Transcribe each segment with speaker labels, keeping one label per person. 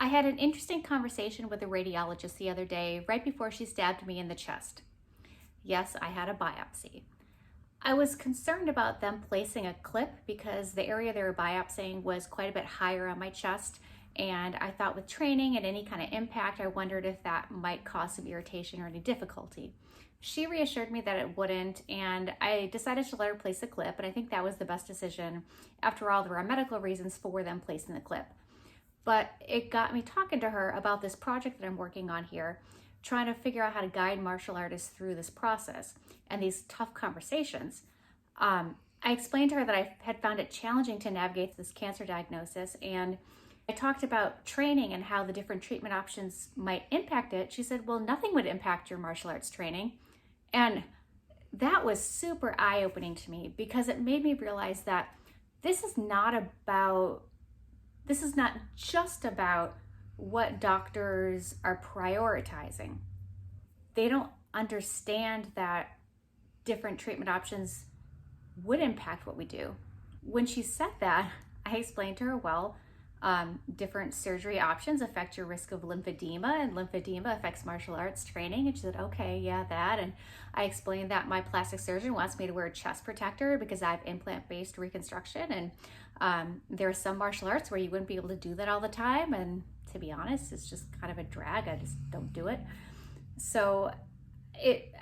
Speaker 1: I had an interesting conversation with a radiologist the other day, right before she stabbed me in the chest. Yes, I had a biopsy. I was concerned about them placing a clip because the area they were biopsying was quite a bit higher on my chest. And I thought with training and any kind of impact, I wondered if that might cause some irritation or any difficulty. She reassured me that it wouldn't, and I decided to let her place a clip, and I think that was the best decision. After all, there are medical reasons for them placing the clip. But it got me talking to her about this project that I'm working on here, trying to figure out how to guide martial artists through this process and these tough conversations. I explained to her that I had found it challenging to navigate this cancer diagnosis, and I talked about training and how the different treatment options might impact it. She said, well, nothing would impact your martial arts training. And that was super eye-opening to me because it made me realize that this is not just about what doctors are prioritizing. They don't understand that different treatment options would impact what we do. When she said that, I explained to her, well, different surgery options affect your risk of lymphedema, and lymphedema affects martial arts training. And she said, okay, yeah, that. And I explained that my plastic surgeon wants me to wear a chest protector because I have implant-based reconstruction. And there are some martial arts where you wouldn't be able to do that all the time. And to be honest, it's just kind of a drag. I just don't do it. So it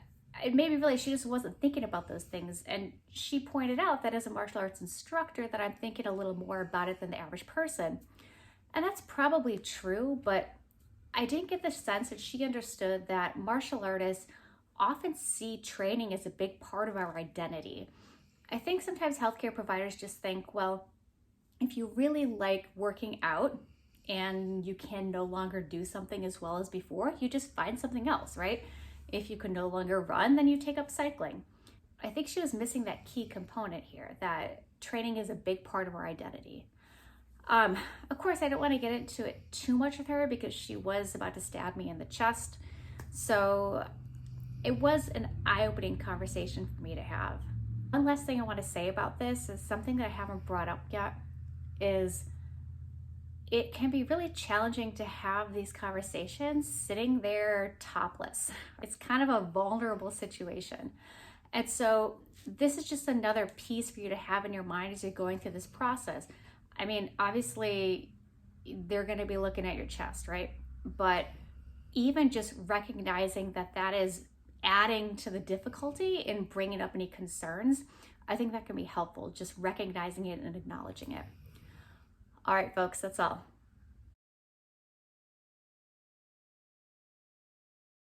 Speaker 1: made me realize she just wasn't thinking about those things. And she pointed out that as a martial arts instructor that I'm thinking a little more about it than the average person. And that's probably true, but I didn't get the sense that she understood that martial artists often see training as a big part of our identity. I think sometimes healthcare providers just think, well, if you really like working out and you can no longer do something as well as before, you just find something else, right? If you can no longer run, then you take up cycling. I think she was missing that key component here, that training is a big part of our identity. Of course, I don't want to get into it too much with her because she was about to stab me in the chest. So it was an eye-opening conversation for me to have. One last thing I want to say about this is something that I haven't brought up yet is it can be really challenging to have these conversations sitting there topless. It's kind of a vulnerable situation. And so this is just another piece for you to have in your mind as you're going through this process. I mean, obviously they're going to be looking at your chest, right? But even just recognizing that that is adding to the difficulty in bringing up any concerns, I think that can be helpful, just recognizing it and acknowledging it. All right, folks, that's all.